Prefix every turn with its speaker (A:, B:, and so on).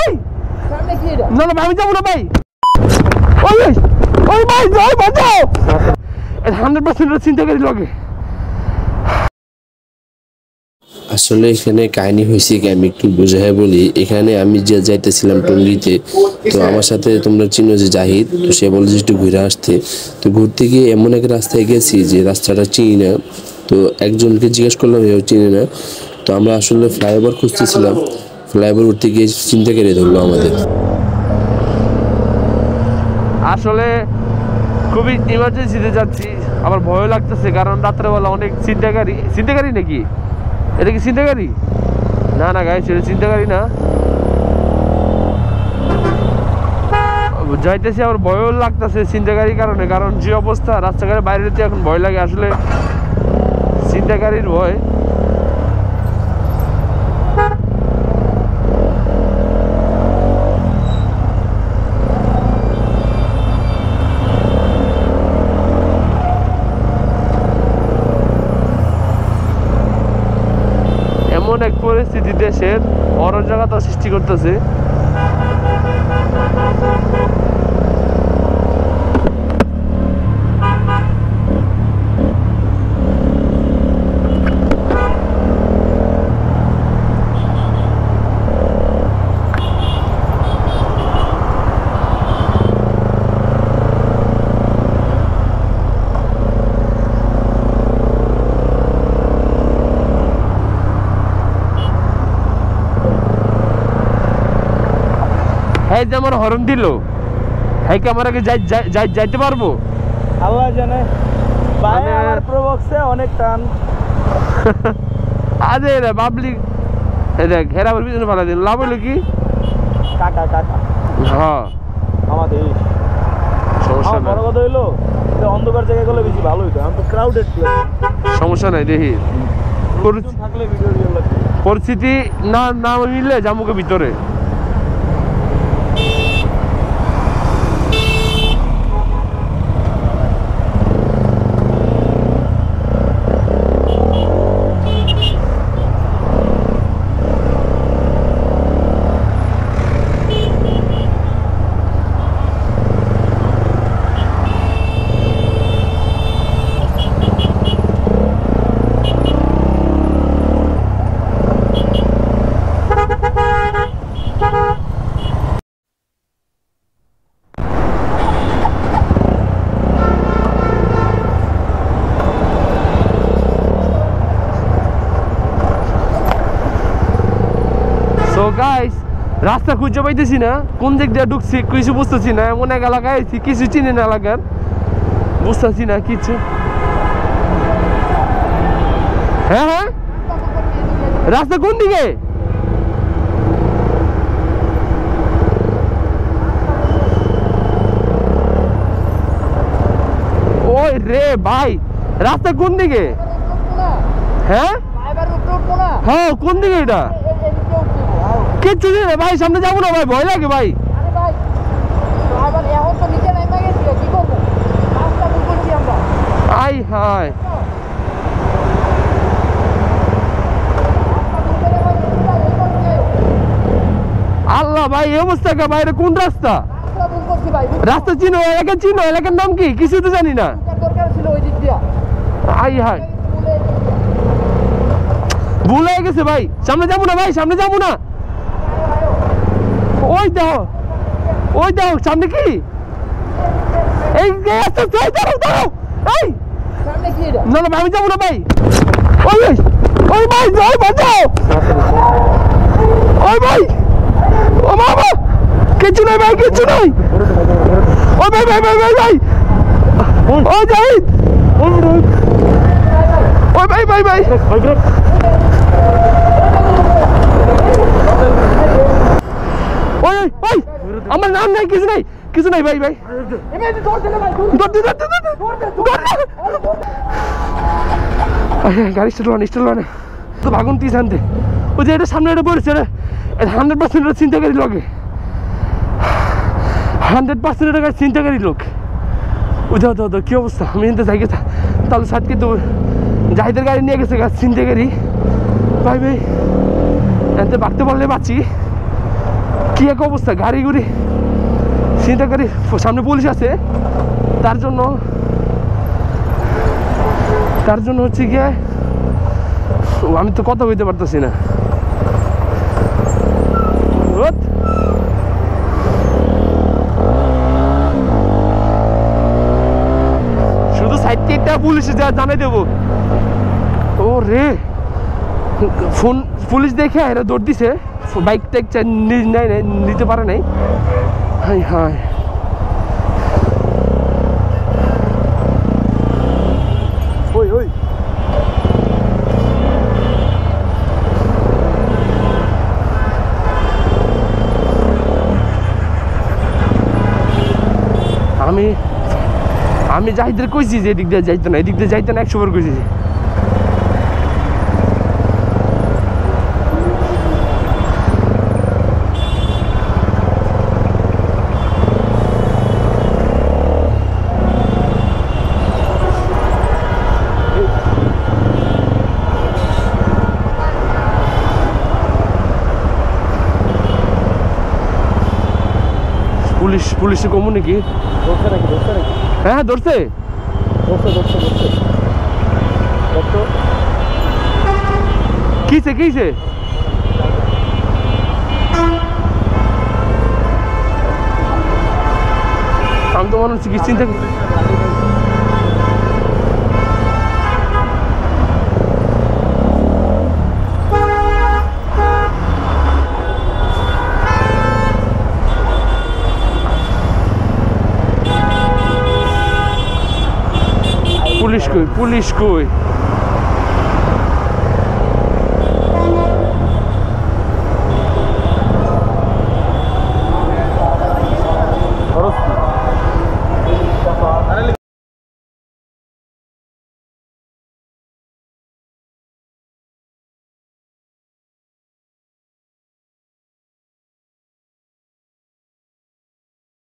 A: এই না না আমি যাবো না ভাই। ওই ওই ভাই যাই বাঁচাও 100% চিন্তাকারী লগে।
B: আসলে এখানে কাহিনী হয়েছে কি আমি একটু বুঝাই বলি। এখানে আমি যে যাইতেছিলাম টঙ্গীতে, তো আমার সাথে তোমরা চিনো যে জাহিদ, তো সে বলে যে একটু ঘুরে আসতে। তো ঘুরতে গিয়ে এমন এক রাস্তায় গেছি যে রাস্তাটা চিনি না। তো একজনকে জিজ্ঞেস করলাম এও চিনি না। তো আমরা আসলে ফ্লাইওভার খুঁজতেছিলাম, ফ্লাইওভার উঠতে গিয়ে চিন্তা করে ধরলো আমাদের।
A: আসলে খুবই ইমার্জেন্সিতে যাচ্ছি, আমার ভয় লাগতেছে কারণ রাত্রেবেলা অনেক চিন্তাকারী নাকি এটা কি চিন্তাকারী? না না গাইস এটা চিন্তাকারী না। যাইতেছি আমার ভয়ও লাগতেছে চিন্তাকারীর কারণে, কারণ যে অবস্থা রাস্তাঘাটের বাইরে এখন ভয় লাগে আসলে চিন্তাকারীর ভয়। এমন এক পরিস্থিতি দেশের অরাজকতা সৃষ্টি করতেছে। হ্যাঁ যে আমার হরন দিল, হ্যাঁ কি আমার আগে যাইতে পারবো?
C: আল্লাহ জানে ভাই, আমার প্রবক্সে অনেক টান।
A: আরে রে পাবলিক দেখ হেরা আমার পিছনে ফালা দিন, লাভ হলো কি?
C: কাকা কাকা
A: হ্যাঁ
C: আমাদের
A: সমস্যা নাই।
C: বড় কথা হইলো অন্ধকার জায়গায় গেলে বেশি ভালো হইতো, আমি তো ক্রাউডেড প্লেস।
A: সমস্যা নাই, দেখি
C: থাকলে ভিডিও লাগবে।
A: পরিস্থিতি না মিললে জামুকে ভিতরে। গাইস রাস্তা খুঁজে পাইতেছি না, কোন দিক দিয়ে ঢুকছি কিছু বুঝতেছি না। এমন এক এলাকায় আছি কিছু চিনি না, এলাকার বুঝতেছি না কিছু। হ্যাঁ হ্যাঁ রাস্তা কোন দিকে? ওই রে ভাই রাস্তা কোন দিকে? হ্যাঁ হ্যাঁ কোন দিকে এটা? কিচ্ছু নেই ভাই, সামনে যাবো না ভাই, ভয় লাগে ভাই। আই হাই আল্লাহ ভাই এই অবস্থা কে ভাই? এটা কোন রাস্তা? রাস্তা চিনো, এলাকা চিনো, এলাকার নাম কি কিছু তো জানি না। আই হাই ভুল হয়ে গেছে ভাই, সামনে যাবো না ভাই, সামনে যাবো না। ওই দেখো সামনে কি? এই দাঁড়াও এই না না আমি যাবো না ভাই। ওই ভাই যাই বাঁচাও। ওই ভাই ও বাবা কিছু নাই ভাই, কিছু নাই। ওই ভাই ভাই ভাই ভাই ভাই ও জাহিদ, ওই ভাই ভাই ভাই ওই ওই আমার নাম নাই, কিছু নাই, কিছু নাই ভাই ভাই। গাড়ি স্টার্ট না তো ভাগুন তিস আনতে। ওই যে এটা সামনে এটা পড়েছে, 100% চিন্তাকারী লোকে, 100% টাকার চিন্তাকারী লোক। ওই দাও কি অবস্থা? আমি এনতে যাই গেছে তাহলে সাত কিন্তু জাহিদের গাড়ি নিয়ে গেছে গাছ চিন্তাকারী ভাই ভাই। এনতে বাড়তে পারলে বাঁচি, কি এক অবস্থা, গাড়ি গুড়ি চিন্তা করি, সামনে পুলিশ আছে, তার জন্য হচ্ছে গিয়ে আমি তো কথা বলতে পারতেছি না। শুধু সাইডে একটা পুলিশে জানাই দেবো। ও রে, ফোন পুলিশ দেখে এরা দৌড় দিছে, বাইক টাইক নিতে পারে নাই। হাই হাই, ওই ওই আমি জাহিদের কইছি যে এদিক দিয়ে যাইতো না, এদিক দিয়ে যাইতো না, 100 বার কইছি। পুলিশে কমু নাকি? হ্যাঁ ধরছে। কিছে আমি তো মনে হচ্ছে কি চিন্তা পুলিশ কই